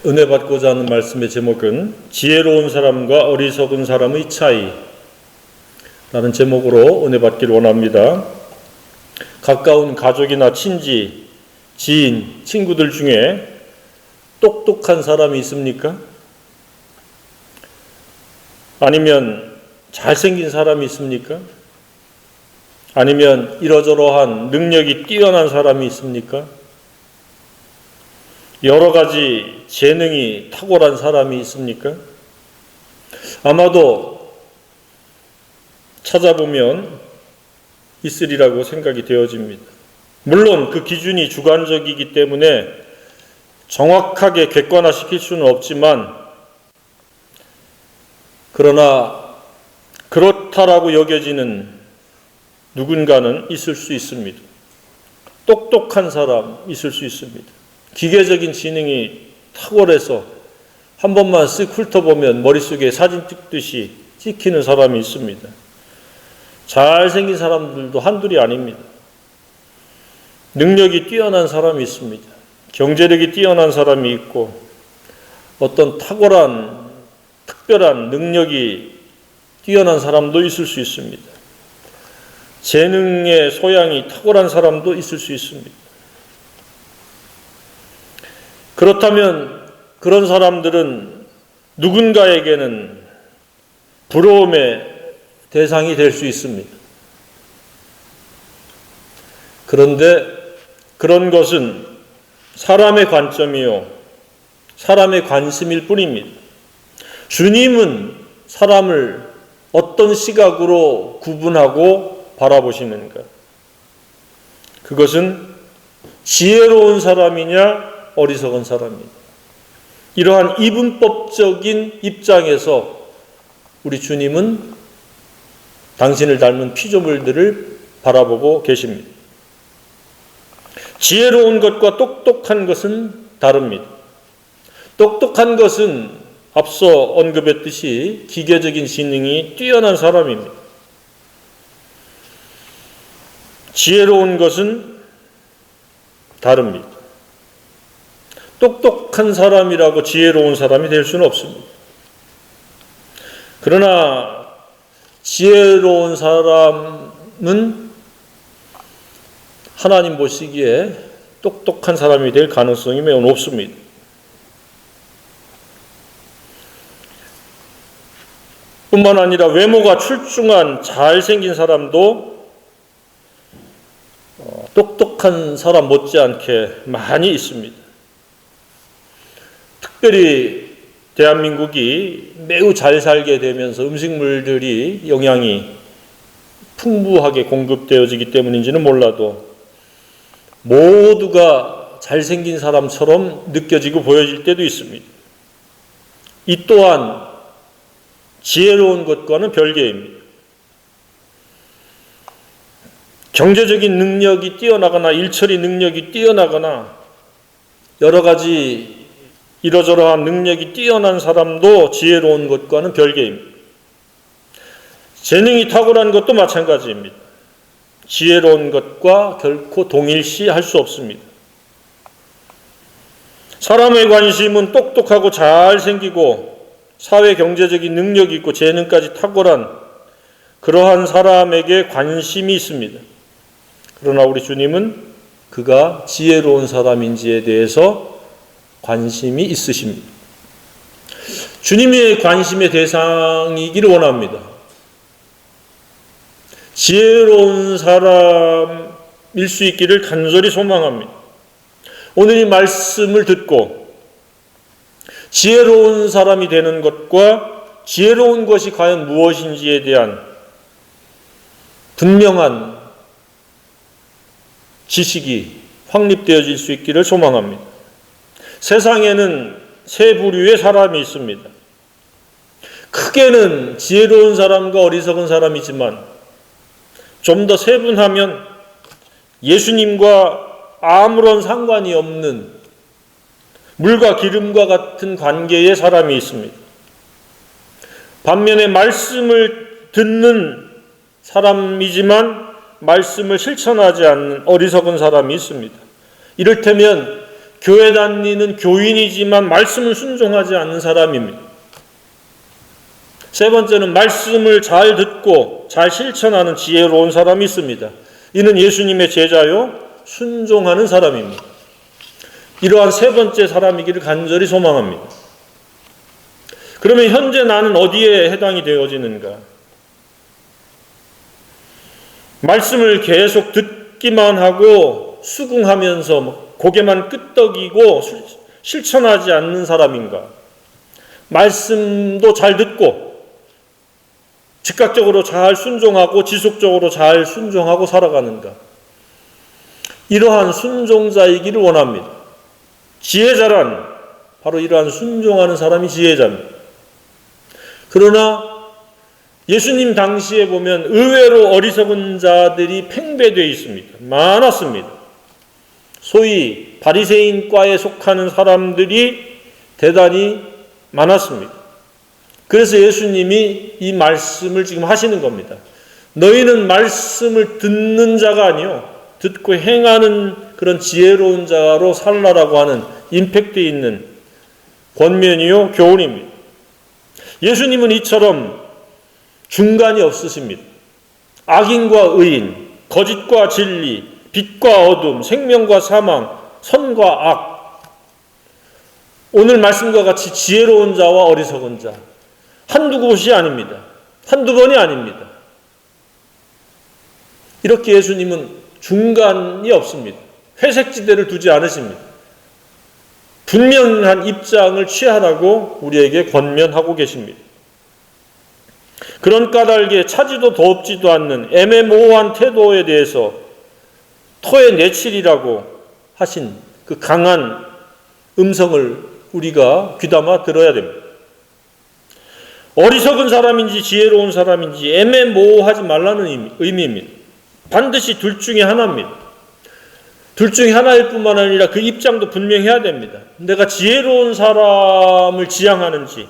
은혜 받고자 하는 말씀의 제목은 지혜로운 사람과 어리석은 사람의 차이 라는 제목으로 은혜 받기를 원합니다. 가까운 가족이나 친지, 지인, 친구들 중에 똑똑한 사람이 있습니까? 아니면 잘생긴 사람이 있습니까? 아니면 이러저러한 능력이 뛰어난 사람이 있습니까? 여러 가지 재능이 탁월한 사람이 있습니까? 아마도 찾아보면 있으리라고 생각이 되어집니다. 물론 그 기준이 주관적이기 때문에 정확하게 객관화시킬 수는 없지만, 그러나 그렇다라고 여겨지는 누군가는 있을 수 있습니다. 똑똑한 사람 있을 수 있습니다. 기계적인 지능이 탁월해서 한 번만 쓱 훑어보면 머릿속에 사진 찍듯이 찍히는 사람이 있습니다. 잘생긴 사람들도 한둘이 아닙니다. 능력이 뛰어난 사람이 있습니다. 경제력이 뛰어난 사람이 있고, 어떤 탁월한 특별한 능력이 뛰어난 사람도 있을 수 있습니다. 재능의 소양이 탁월한 사람도 있을 수 있습니다. 그렇다면 그런 사람들은 누군가에게는 부러움의 대상이 될 수 있습니다. 그런데 그런 것은 사람의 관점이요, 사람의 관심일 뿐입니다. 주님은 사람을 어떤 시각으로 구분하고 바라보시는가? 그것은 지혜로운 사람이냐, 어리석은 사람이냐. 이러한 이분법적인 입장에서 우리 주님은 당신을 닮은 피조물들을 바라보고 계십니다. 지혜로운 것과 똑똑한 것은 다릅니다. 똑똑한 것은 앞서 언급했듯이 기계적인 지능이 뛰어난 사람입니다. 지혜로운 것은 다릅니다. 똑똑한 사람이라고 지혜로운 사람이 될 수는 없습니다. 그러나 지혜로운 사람은 하나님 보시기에 똑똑한 사람이 될 가능성이 매우 높습니다. 뿐만 아니라 외모가 출중한 잘생긴 사람도 똑똑한 사람 못지않게 많이 있습니다. 특별히 대한민국이 매우 잘 살게 되면서 음식물들이 영양이 풍부하게 공급되어지기 때문인지는 몰라도 모두가 잘생긴 사람처럼 느껴지고 보여질 때도 있습니다. 이 또한 지혜로운 것과는 별개입니다. 경제적인 능력이 뛰어나거나 일처리 능력이 뛰어나거나 여러 가지 이러저러한 능력이 뛰어난 사람도 지혜로운 것과는 별개입니다. 재능이 탁월한 것도 마찬가지입니다. 지혜로운 것과 결코 동일시할 수 없습니다. 사람의 관심은 똑똑하고 잘생기고 사회 경제적인 능력이 있고 재능까지 탁월한 그러한 사람에게 관심이 있습니다. 그러나 우리 주님은 그가 지혜로운 사람인지에 대해서 관심이 있으십니다. 주님의 관심의 대상이기를 원합니다. 지혜로운 사람일 수 있기를 간절히 소망합니다. 오늘 이 말씀을 듣고 지혜로운 사람이 되는 것과 지혜로운 것이 과연 무엇인지에 대한 분명한 지식이 확립되어질 수 있기를 소망합니다. 세상에는 세 부류의 사람이 있습니다. 크게는 지혜로운 사람과 어리석은 사람이지만 좀 더 세분하면 예수님과 아무런 상관이 없는 물과 기름과 같은 관계의 사람이 있습니다. 반면에 말씀을 듣는 사람이지만 말씀을 실천하지 않는 어리석은 사람이 있습니다. 이를테면 교회 다니는 교인이지만 말씀을 순종하지 않는 사람입니다. 세 번째는 말씀을 잘 듣고 잘 실천하는 지혜로운 사람이 있습니다. 이는 예수님의 제자요 순종하는 사람입니다. 이러한 세 번째 사람이기를 간절히 소망합니다. 그러면 현재 나는 어디에 해당이 되어지는가? 말씀을 계속 듣기만 하고 수긍하면서 고개만 끄덕이고 실천하지 않는 사람인가? 말씀도 잘 듣고 즉각적으로 잘 순종하고 지속적으로 잘 순종하고 살아가는가? 이러한 순종자이기를 원합니다. 지혜자란 바로 이러한 순종하는 사람이 지혜자입니다. 그러나 예수님 당시에 보면 의외로 어리석은 자들이 팽배되어 있습니다. 많았습니다. 소위 바리새인과에 속하는 사람들이 대단히 많았습니다. 그래서 예수님이 이 말씀을 지금 하시는 겁니다. 너희는 말씀을 듣는 자가 아니요 듣고 행하는 그런 지혜로운 자로 살라라고 하는 임팩트 있는 권면이요 교훈입니다. 예수님은 이처럼 중간이 없으십니다. 악인과 의인, 거짓과 진리, 빛과 어둠, 생명과 사망, 선과 악. 오늘 말씀과 같이 지혜로운 자와 어리석은 자. 한두 곳이 아닙니다. 한두 번이 아닙니다. 이렇게 예수님은 중간이 없습니다. 회색지대를 두지 않으십니다. 분명한 입장을 취하라고 우리에게 권면하고 계십니다. 그런 까닭에 차지도 덥지도 않는 애매모호한 태도에 대해서 토의 내칠이라고 하신 그 강한 음성을 우리가 귀담아 들어야 됩니다. 어리석은 사람인지 지혜로운 사람인지 애매모호하지 말라는 의미입니다. 반드시 둘 중에 하나입니다. 둘 중에 하나일 뿐만 아니라 그 입장도 분명해야 됩니다. 내가 지혜로운 사람을 지향하는지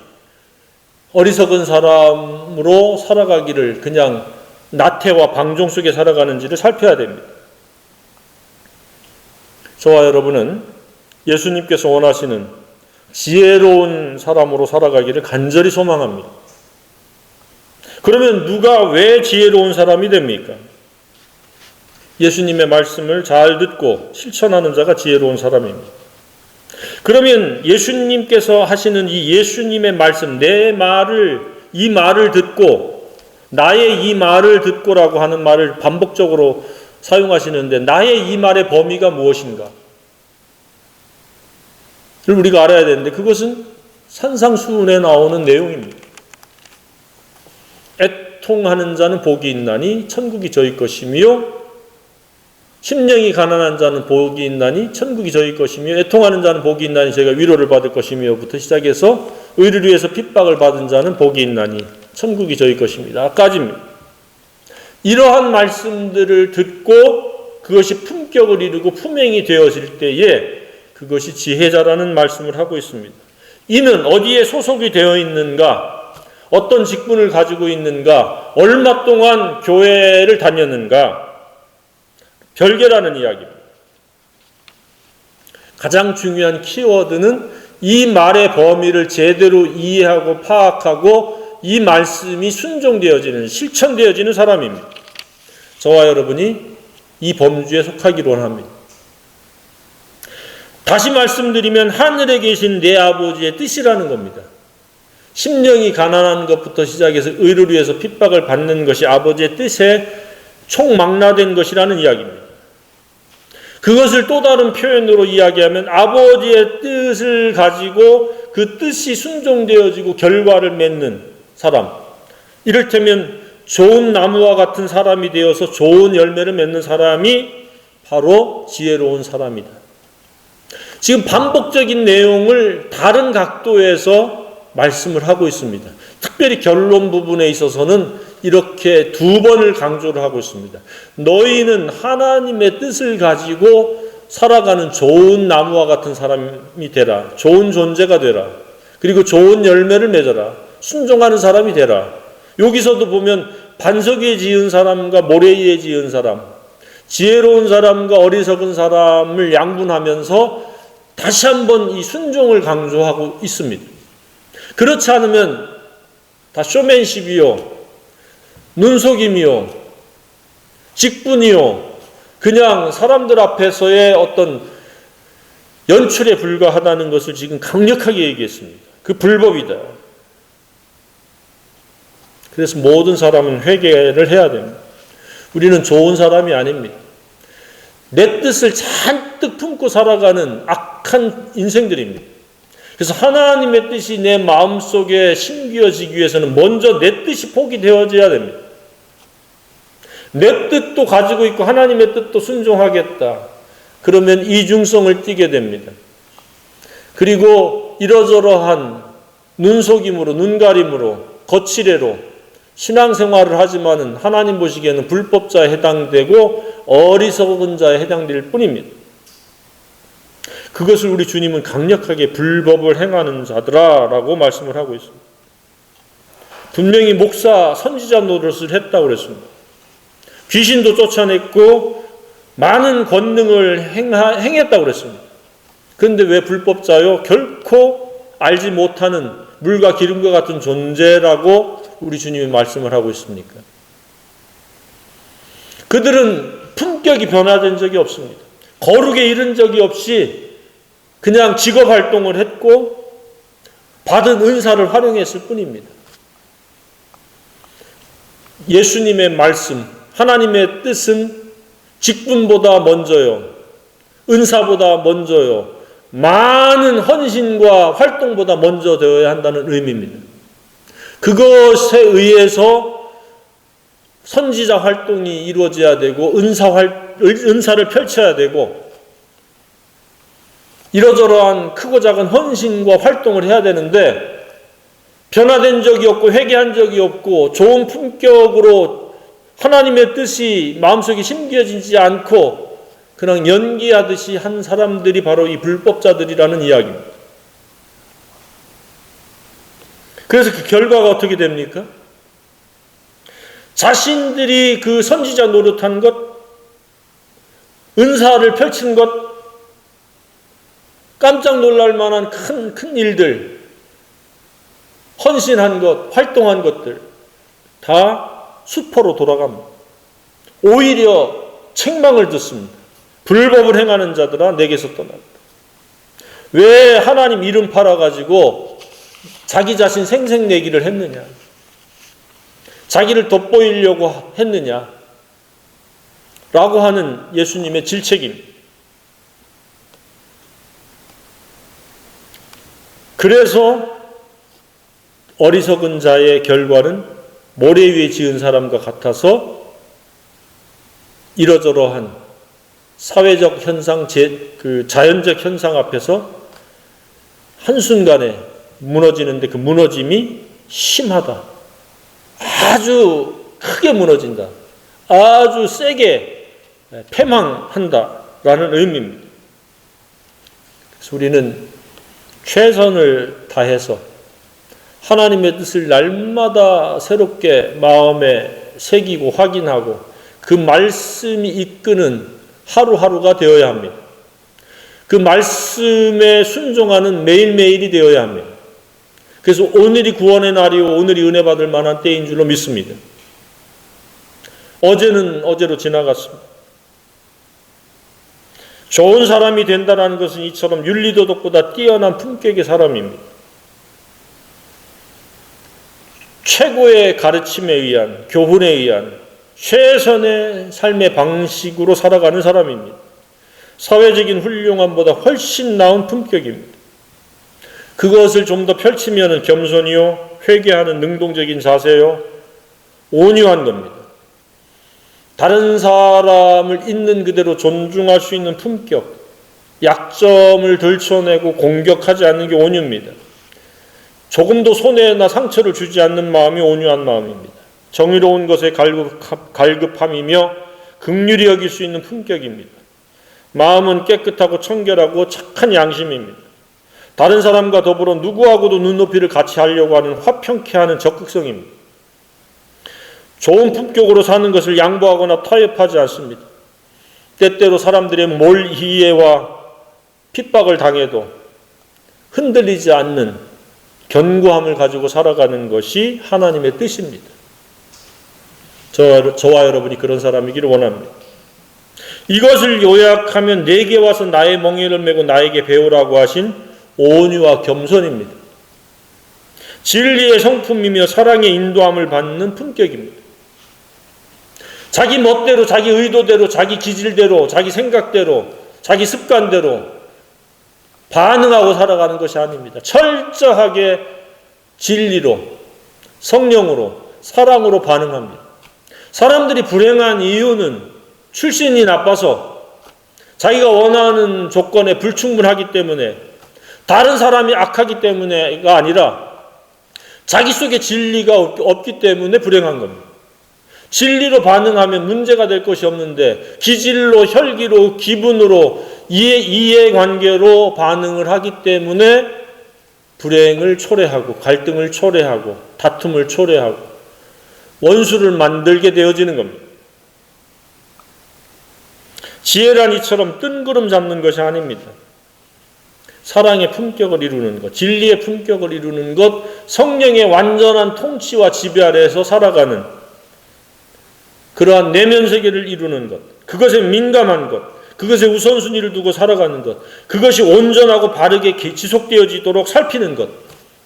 어리석은 사람으로 살아가기를 그냥 나태와 방종 속에 살아가는지를 살펴야 됩니다. 저와 여러분은 예수님께서 원하시는 지혜로운 사람으로 살아가기를 간절히 소망합니다. 그러면 누가 왜 지혜로운 사람이 됩니까? 예수님의 말씀을 잘 듣고 실천하는 자가 지혜로운 사람입니다. 그러면 예수님께서 하시는 이 예수님의 말씀, 이 말을 듣고, 나의 이 말을 듣고라고 하는 말을 반복적으로 사용하시는데, 나의 이 말의 범위가 무엇인가? 를 우리가 알아야 되는데, 그것은 산상수훈에 나오는 내용입니다. 애통하는 자는 복이 있나니 천국이 저희 것이며, 심령이 가난한 자는 복이 있나니 천국이 저희 것이며, 애통하는 자는 복이 있나니 저희가 위로를 받을 것이며부터 시작해서 의를 위해서 핍박을 받은 자는 복이 있나니 천국이 저희 것입니다. 까지입니다. 이러한 말씀들을 듣고 그것이 품격을 이루고 품행이 되어질 때에 그것이 지혜자라는 말씀을 하고 있습니다. 이는 어디에 소속이 되어 있는가, 어떤 직분을 가지고 있는가, 얼마 동안 교회를 다녔는가, 별개라는 이야기입니다. 가장 중요한 키워드는 이 말의 범위를 제대로 이해하고 파악하고 이 말씀이 순종되어지는, 실천되어지는 사람입니다. 저와 여러분이 이 범주에 속하기를 원합니다. 다시 말씀드리면 하늘에 계신 내 아버지의 뜻이라는 겁니다. 심령이 가난한 것부터 시작해서 의를 위해서 핍박을 받는 것이 아버지의 뜻에 총망라된 것이라는 이야기입니다. 그것을 또 다른 표현으로 이야기하면 아버지의 뜻을 가지고 그 뜻이 순종되어지고 결과를 맺는 사람, 이를테면 좋은 나무와 같은 사람이 되어서 좋은 열매를 맺는 사람이 바로 지혜로운 사람이다. 지금 반복적인 내용을 다른 각도에서 말씀을 하고 있습니다. 특별히 결론 부분에 있어서는 이렇게 두 번을 강조를 하고 있습니다. 너희는 하나님의 뜻을 가지고 살아가는 좋은 나무와 같은 사람이 되라. 좋은 존재가 되라. 그리고 좋은 열매를 맺어라. 순종하는 사람이 되라. 여기서도 보면 반석 위에 지은 사람과 모래 위에 지은 사람, 지혜로운 사람과 어리석은 사람을 양분하면서 다시 한번 이 순종을 강조하고 있습니다. 그렇지 않으면 다 쇼맨십이요, 눈속임이요, 직분이요, 그냥 사람들 앞에서의 어떤 연출에 불과하다는 것을 지금 강력하게 얘기했습니다. 그 불법이다. 그래서 모든 사람은 회개를 해야 됩니다. 우리는 좋은 사람이 아닙니다. 내 뜻을 잔뜩 품고 살아가는 악한 인생들입니다. 그래서 하나님의 뜻이 내 마음속에 심겨지기 위해서는 먼저 내 뜻이 포기되어져야 됩니다. 내 뜻도 가지고 있고 하나님의 뜻도 순종하겠다. 그러면 이중성을 띠게 됩니다. 그리고 이러저러한 눈속임으로, 눈가림으로, 거칠애로 신앙생활을 하지만은 하나님 보시기에는 불법자에 해당되고 어리석은 자에 해당될 뿐입니다. 그것을 우리 주님은 강력하게 불법을 행하는 자들아라고 말씀을 하고 있습니다. 분명히 목사, 선지자 노릇을 했다고 그랬습니다. 귀신도 쫓아냈고 많은 권능을 행했다고 그랬습니다. 그런데 왜 불법자요? 결코 알지 못하는 물과 기름과 같은 존재라고 우리 주님이 말씀을 하고 있습니까? 그들은 품격이 변화된 적이 없습니다. 거룩에 이른 적이 없이 그냥 직업활동을 했고 받은 은사를 활용했을 뿐입니다. 예수님의 말씀, 하나님의 뜻은 직분보다 먼저요, 은사보다 먼저요, 많은 헌신과 활동보다 먼저 되어야 한다는 의미입니다. 그것에 의해서 선지자 활동이 이루어져야 되고 은사를 펼쳐야 되고 이러저러한 크고 작은 헌신과 활동을 해야 되는데 변화된 적이 없고 회개한 적이 없고 좋은 품격으로 하나님의 뜻이 마음속에 심겨지지 않고 그냥 연기하듯이 한 사람들이 바로 이 불법자들이라는 이야기입니다. 그래서 그 결과가 어떻게 됩니까? 자신들이 그 선지자 노릇한 것, 은사를 펼친 것, 깜짝 놀랄 만한 큰 일들, 헌신한 것, 활동한 것들 다 수포로 돌아갑니다. 오히려 책망을 듣습니다. 불법을 행하는 자들아 내게서 떠났다. 왜 하나님 이름 팔아가지고 자기 자신 생색내기를 했느냐? 자기를 돋보이려고 했느냐? 라고 하는 예수님의 질책입니다. 그래서 어리석은 자의 결과는 모래 위에 지은 사람과 같아서 이러저러한 사회적 현상, 자연적 현상 앞에서 한순간에 무너지는데 그 무너짐이 심하다. 아주 크게 무너진다. 아주 세게 패망한다라는 의미입니다. 그래서 우리는 최선을 다해서 하나님의 뜻을 날마다 새롭게 마음에 새기고 확인하고 그 말씀이 이끄는 하루하루가 되어야 합니다. 그 말씀에 순종하는 매일매일이 되어야 합니다. 그래서 오늘이 구원의 날이고 오늘이 은혜 받을 만한 때인 줄로 믿습니다. 어제는 어제로 지나갔습니다. 좋은 사람이 된다는 것은 이처럼 윤리도덕보다 뛰어난 품격의 사람입니다. 최고의 가르침에 의한, 교훈에 의한 최선의 삶의 방식으로 살아가는 사람입니다. 사회적인 훌륭함보다 훨씬 나은 품격입니다. 그것을 좀 더 펼치면 겸손이요, 회개하는 능동적인 자세요, 온유한 겁니다. 다른 사람을 있는 그대로 존중할 수 있는 품격, 약점을 들춰내고 공격하지 않는 게 온유입니다. 조금도 손해나 상처를 주지 않는 마음이 온유한 마음입니다. 정의로운 것에 갈급함이며 긍휼히 여길 수 있는 품격입니다. 마음은 깨끗하고 청결하고 착한 양심입니다. 다른 사람과 더불어 누구하고도 눈높이를 같이 하려고 하는 화평케 하는 적극성입니다. 좋은 품격으로 사는 것을 양보하거나 타협하지 않습니다. 때때로 사람들의 몰이해와 핍박을 당해도 흔들리지 않는 견고함을 가지고 살아가는 것이 하나님의 뜻입니다. 저와 여러분이 그런 사람이기를 원합니다. 이것을 요약하면 내게 와서 나의 멍에를 메고 나에게 배우라고 하신 온유와 겸손입니다. 진리의 성품이며 사랑의 인도함을 받는 품격입니다. 자기 멋대로, 자기 의도대로, 자기 기질대로, 자기 생각대로, 자기 습관대로 반응하고 살아가는 것이 아닙니다. 철저하게 진리로, 성령으로, 사랑으로 반응합니다. 사람들이 불행한 이유는 출신이 나빠서 자기가 원하는 조건에 불충분하기 때문에, 다른 사람이 악하기 때문에가 아니라 자기 속에 진리가 없기 때문에 불행한 겁니다. 진리로 반응하면 문제가 될 것이 없는데 기질로, 혈기로, 기분으로, 이해관계로 반응을 하기 때문에 불행을 초래하고 갈등을 초래하고 다툼을 초래하고 원수를 만들게 되어지는 겁니다. 지혜란 이처럼 뜬구름 잡는 것이 아닙니다. 사랑의 품격을 이루는 것, 진리의 품격을 이루는 것, 성령의 완전한 통치와 지배 아래에서 살아가는 그러한 내면 세계를 이루는 것, 그것에 민감한 것, 그것에 우선순위를 두고 살아가는 것, 그것이 온전하고 바르게 지속되어지도록 살피는 것,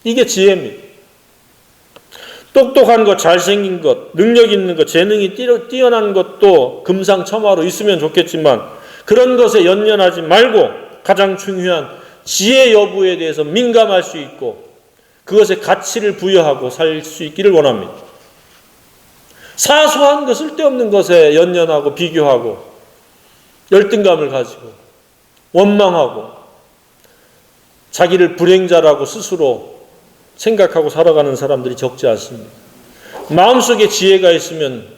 이게 지혜입니다. 똑똑한 것, 잘생긴 것, 능력 있는 것, 재능이 뛰어난 것도 금상첨화로 있으면 좋겠지만 그런 것에 연연하지 말고 가장 중요한 지혜 여부에 대해서 민감할 수 있고 그것에 가치를 부여하고 살 수 있기를 원합니다. 사소한 것, 쓸데없는 것에 연연하고 비교하고 열등감을 가지고 원망하고 자기를 불행자라고 스스로 생각하고 살아가는 사람들이 적지 않습니다. 마음속에 지혜가 있으면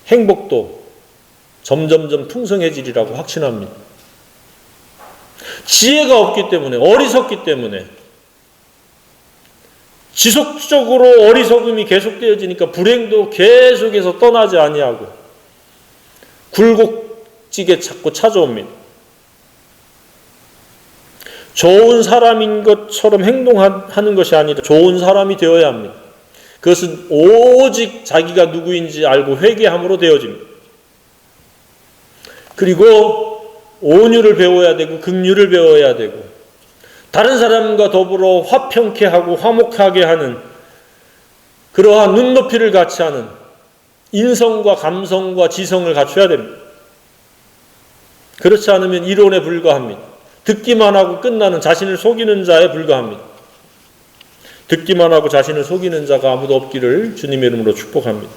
행복도 점점점 풍성해지리라고 확신합니다. 지혜가 없기 때문에, 어리석기 때문에 지속적으로 어리석음이 계속되어지니까 불행도 계속해서 떠나지 아니하고 굴곡지게 자꾸 찾아옵니다. 좋은 사람인 것처럼 행동하는 것이 아니라 좋은 사람이 되어야 합니다. 그것은 오직 자기가 누구인지 알고 회개함으로 되어집니다. 그리고 온유를 배워야 되고 긍휼을 배워야 되고 다른 사람과 더불어 화평케 하고 화목하게 하는 그러한 눈높이를 같이 하는 인성과 감성과 지성을 갖춰야 됩니다. 그렇지 않으면 이론에 불과합니다. 듣기만 하고 끝나는 자신을 속이는 자에 불과합니다. 듣기만 하고 자신을 속이는 자가 아무도 없기를 주님의 이름으로 축복합니다.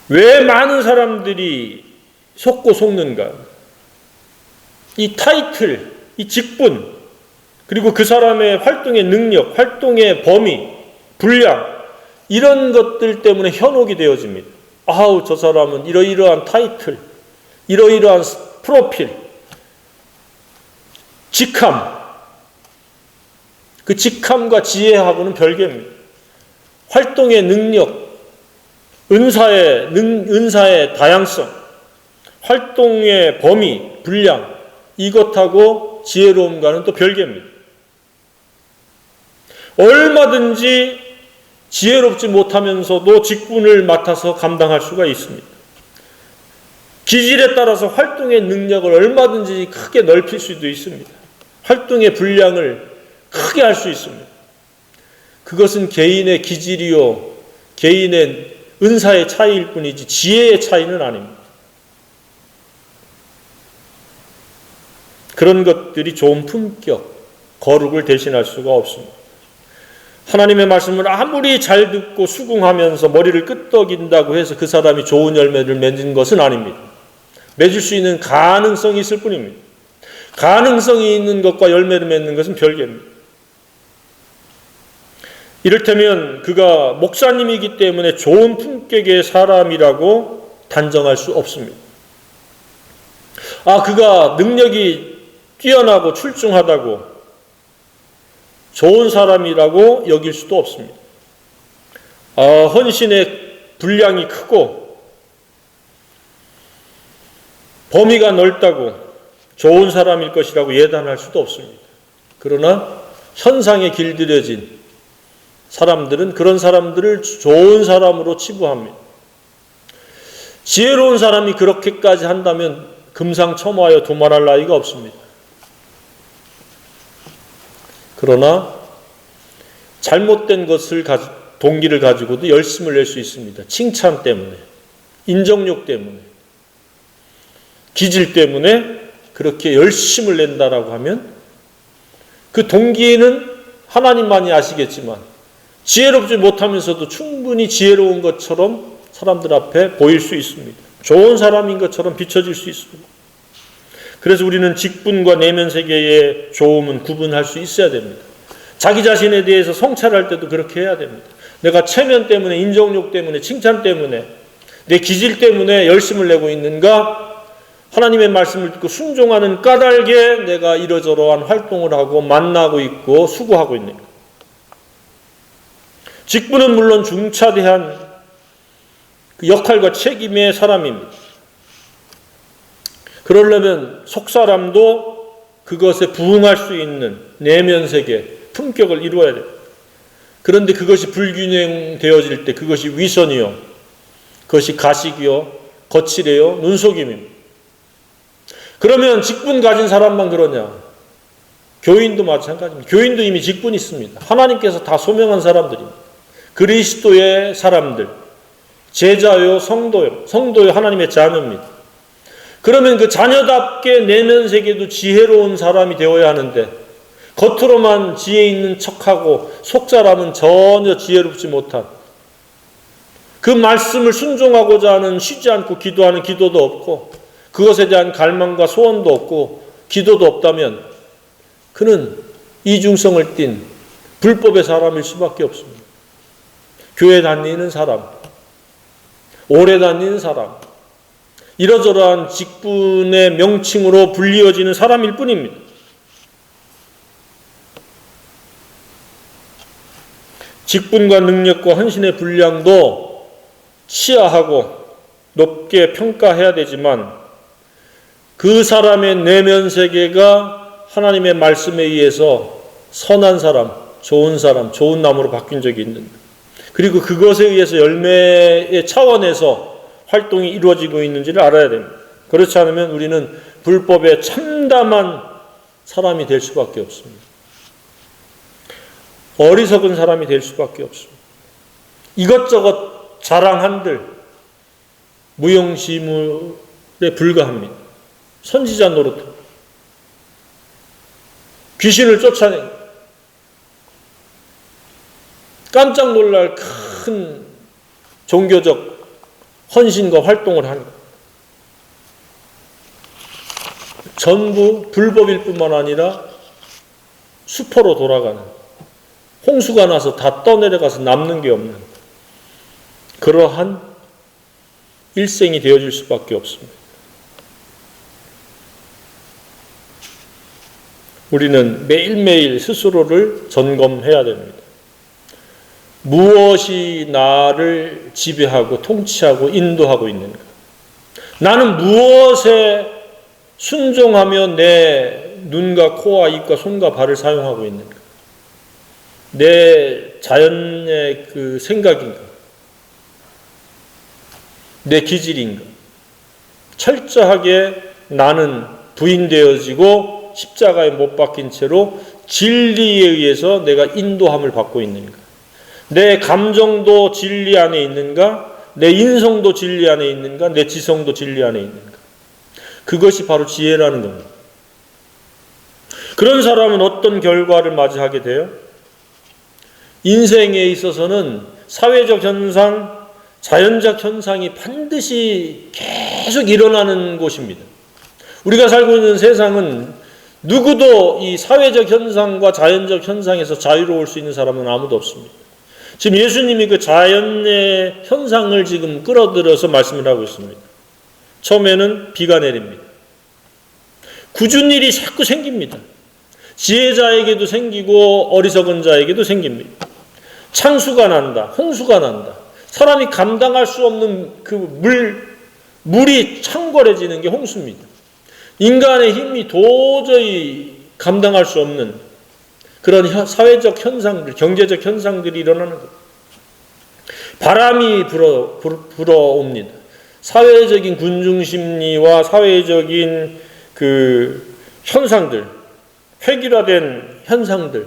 왜 많은 사람들이 속고 속는가? 이 타이틀, 이 직분, 그리고 그 사람의 활동의 능력, 활동의 범위, 분량, 이런 것들 때문에 현혹이 되어집니다. 아우, 저 사람은 이러이러한 타이틀, 이러이러한 프로필, 직함, 그 직함과 지혜하고는 별개입니다. 활동의 능력, 은사의 다양성, 활동의 범위, 분량, 이것하고 지혜로움과는 또 별개입니다. 얼마든지 지혜롭지 못하면서도 직분을 맡아서 감당할 수가 있습니다. 기질에 따라서 활동의 능력을 얼마든지 크게 넓힐 수도 있습니다. 활동의 분량을 크게 할 수 있습니다. 그것은 개인의 기질이요, 개인의 은사의 차이일 뿐이지 지혜의 차이는 아닙니다. 그런 것들이 좋은 품격, 거룩을 대신할 수가 없습니다. 하나님의 말씀을 아무리 잘 듣고 수긍하면서 머리를 끄덕인다고 해서 그 사람이 좋은 열매를 맺는 것은 아닙니다. 맺을 수 있는 가능성이 있을 뿐입니다. 가능성이 있는 것과 열매를 맺는 것은 별개입니다. 이를테면 그가 목사님이기 때문에 좋은 품격의 사람이라고 단정할 수 없습니다. 그가 능력이 뛰어나고 출중하다고 좋은 사람이라고 여길 수도 없습니다. 헌신의 분량이 크고 범위가 넓다고 좋은 사람일 것이라고 예단할 수도 없습니다. 그러나 현상에 길들여진 사람들은 그런 사람들을 좋은 사람으로 치부합니다. 지혜로운 사람이 그렇게까지 한다면 금상첨화하여 두말할 나위가 없습니다. 그러나 잘못된 것을 동기를 가지고도 열심을 낼 수 있습니다. 칭찬 때문에, 인정욕 때문에, 기질 때문에 그렇게 열심을 낸다라고 하면 그 동기는 하나님만이 아시겠지만 지혜롭지 못하면서도 충분히 지혜로운 것처럼 사람들 앞에 보일 수 있습니다. 좋은 사람인 것처럼 비춰질 수 있습니다. 그래서 우리는 직분과 내면 세계의 좋음은 구분할 수 있어야 됩니다. 자기 자신에 대해서 성찰할 때도 그렇게 해야 됩니다. 내가 체면 때문에, 인정욕 때문에, 칭찬 때문에, 내 기질 때문에 열심을 내고 있는가? 하나님의 말씀을 듣고 순종하는 까닭에 내가 이러저러한 활동을 하고 만나고 있고 수고하고 있는가? 직분은 물론 중차대한 그 역할과 책임의 사람입니다. 그러려면 속사람도 그것에 부응할 수 있는 내면 세계, 품격을 이루어야 됩니다. 그런데 그것이 불균형되어질 때 그것이 위선이요, 그것이 가식이요, 거칠애요, 눈속임입니다. 그러면 직분 가진 사람만 그러냐? 교인도 마찬가지입니다. 교인도 이미 직분이 있습니다. 하나님께서 다 소명한 사람들입니다. 그리스도의 사람들, 제자요, 성도요, 성도요, 하나님의 자녀입니다. 그러면 그 자녀답게 내면 세계도 지혜로운 사람이 되어야 하는데 겉으로만 지혜 있는 척하고 속사람은 전혀 지혜롭지 못한, 그 말씀을 순종하고자 하는 쉬지 않고 기도하는 기도도 없고 그것에 대한 갈망과 소원도 없고 기도도 없다면 그는 이중성을 띤 불법의 사람일 수밖에 없습니다. 교회 다니는 사람, 오래 다니는 사람, 이러저러한 직분의 명칭으로 불리어지는 사람일 뿐입니다. 직분과 능력과 헌신의 분량도 치하하고 높게 평가해야 되지만 그 사람의 내면 세계가 하나님의 말씀에 의해서 선한 사람, 좋은 나무로 바뀐 적이 있는가? 그리고 그것에 의해서 열매의 차원에서 활동이 이루어지고 있는지를 알아야 됩니다. 그렇지 않으면 우리는 불법에 참담한 사람이 될 수밖에 없습니다. 어리석은 사람이 될 수밖에 없습니다. 이것저것 자랑한들 무용지물에 불과합니다. 선지자 노릇, 귀신을 쫓아내 깜짝 놀랄 큰 종교적 헌신과 활동을 하는 것. 전부 불법일 뿐만 아니라 수포로 돌아가는, 홍수가 나서 다 떠내려가서 남는 게 없는 그러한 일생이 되어질 수밖에 없습니다. 우리는 매일매일 스스로를 점검해야 됩니다. 무엇이 나를 지배하고 통치하고 인도하고 있는가? 나는 무엇에 순종하며 내 눈과 코와 입과 손과 발을 사용하고 있는가? 내 자연의 그 생각인가? 내 기질인가? 철저하게 나는 부인되어지고 십자가에 못 박힌 채로 진리에 의해서 내가 인도함을 받고 있는가? 내 감정도 진리 안에 있는가? 내 인성도 진리 안에 있는가? 내 지성도 진리 안에 있는가? 그것이 바로 지혜라는 겁니다. 그런 사람은 어떤 결과를 맞이하게 돼요? 인생에 있어서는 사회적 현상, 자연적 현상이 반드시 계속 일어나는 곳입니다. 우리가 살고 있는 세상은 누구도 이 사회적 현상과 자연적 현상에서 자유로울 수 있는 사람은 아무도 없습니다. 지금 예수님이 그 자연의 현상을 지금 끌어들여서 말씀을 하고 있습니다. 처음에는 비가 내립니다. 굳은 일이 자꾸 생깁니다. 지혜자에게도 생기고 어리석은 자에게도 생깁니다. 창수가 난다, 홍수가 난다. 사람이 감당할 수 없는 그 물이 창궐해지는 게 홍수입니다. 인간의 힘이 도저히 감당할 수 없는 그런 사회적 현상들, 경제적 현상들이 일어나는 겁니다. 바람이 불어옵니다. 사회적인 군중심리와 사회적인 그 현상들, 획일화된 현상들,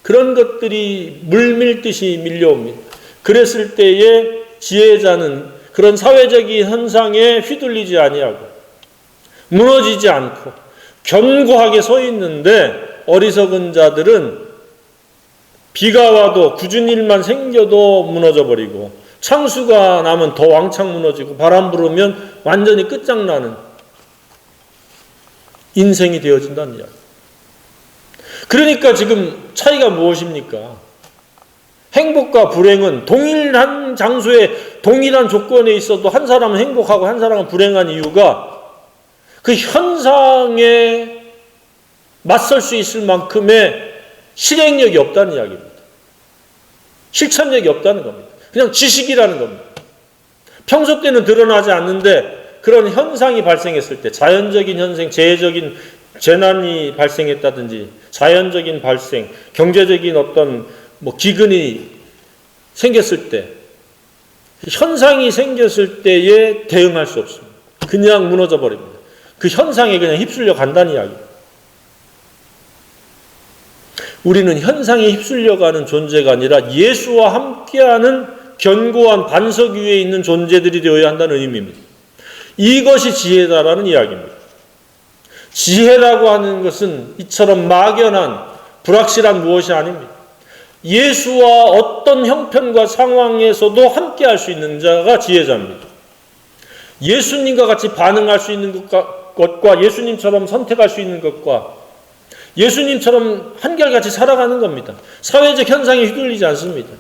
그런 것들이 물밀듯이 밀려옵니다. 그랬을 때에 지혜자는 그런 사회적인 현상에 휘둘리지 아니하고 무너지지 않고 견고하게 서 있는데, 어리석은 자들은 비가 와도 굳은 일만 생겨도 무너져 버리고 창수가 나면 더 왕창 무너지고 바람 불으면 완전히 끝장나는 인생이 되어진다는 이야기. 그러니까 지금 차이가 무엇입니까? 행복과 불행은 동일한 장소에 동일한 조건에 있어도 한 사람은 행복하고 한 사람은 불행한 이유가 그 현상에 맞설 수 있을 만큼의 실행력이 없다는 이야기입니다. 실천력이 없다는 겁니다. 그냥 지식이라는 겁니다. 평소 때는 드러나지 않는데 그런 현상이 발생했을 때, 자연적인 현상, 재해적인 재난이 발생했다든지 자연적인 발생, 경제적인 어떤 기근이 생겼을 때, 현상이 생겼을 때에 대응할 수 없습니다. 그냥 무너져 버립니다. 그 현상에 그냥 휩쓸려 간다는 이야기입니다. 우리는 현상에 휩쓸려가는 존재가 아니라 예수와 함께하는 견고한 반석 위에 있는 존재들이 되어야 한다는 의미입니다. 이것이 지혜다라는 이야기입니다. 지혜라고 하는 것은 이처럼 막연한 불확실한 무엇이 아닙니다. 예수와 어떤 형편과 상황에서도 함께할 수 있는 자가 지혜자입니다. 예수님과 같이 반응할 수 있는 것과 예수님처럼 선택할 수 있는 것과 예수님처럼 한결같이 살아가는 겁니다. 사회적 현상에 휘둘리지 않습니다.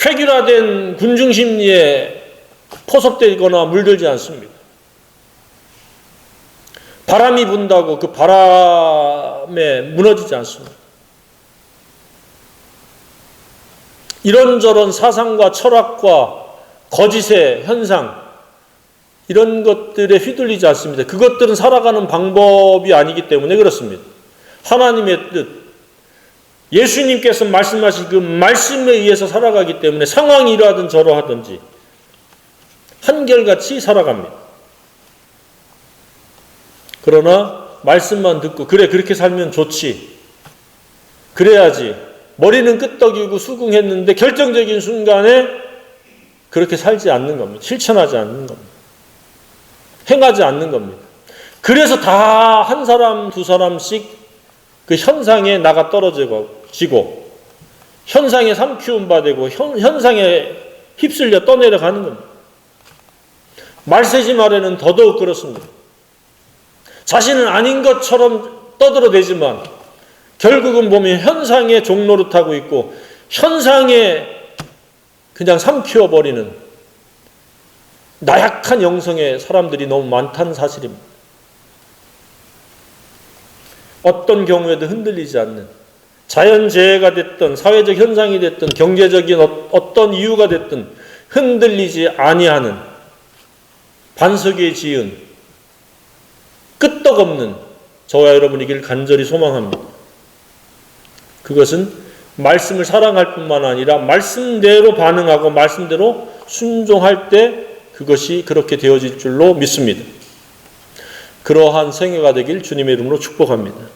획일화된 군중심리에 포섭되거나 물들지 않습니다. 바람이 분다고 그 바람에 무너지지 않습니다. 이런저런 사상과 철학과 거짓의 현상, 이런 것들에 휘둘리지 않습니다. 그것들은 살아가는 방법이 아니기 때문에 그렇습니다. 하나님의 뜻, 예수님께서 말씀하신 그 말씀에 의해서 살아가기 때문에 상황이 이러하든 저러하든지 한결같이 살아갑니다. 그러나 말씀만 듣고 그래 그렇게 살면 좋지, 그래야지, 머리는 끄떡이고 수긍했는데 결정적인 순간에 그렇게 살지 않는 겁니다. 실천하지 않는 겁니다. 행하지 않는 겁니다. 그래서 다 한 사람 두 사람씩 그 현상에 나가 떨어지고 현상에 삼키움 받고 현상에 휩쓸려 떠내려가는 겁니다. 말세지 말에는 더더욱 그렇습니다. 자신은 아닌 것처럼 떠들어대지만 결국은 보면 현상의 종로를 타고 있고 현상에 그냥 삼키워버리는 나약한 영성의 사람들이 너무 많다는 사실입니다. 어떤 경우에도 흔들리지 않는, 자연재해가 됐든 사회적 현상이 됐든 경제적인 어떤 이유가 됐든 흔들리지 아니하는 반석 위에 지은 끄떡없는 저와 여러분이길 간절히 소망합니다. 그것은 말씀을 사랑할 뿐만 아니라 말씀대로 반응하고 말씀대로 순종할 때 그것이 그렇게 되어질 줄로 믿습니다. 그러한 생애가 되길 주님의 이름으로 축복합니다.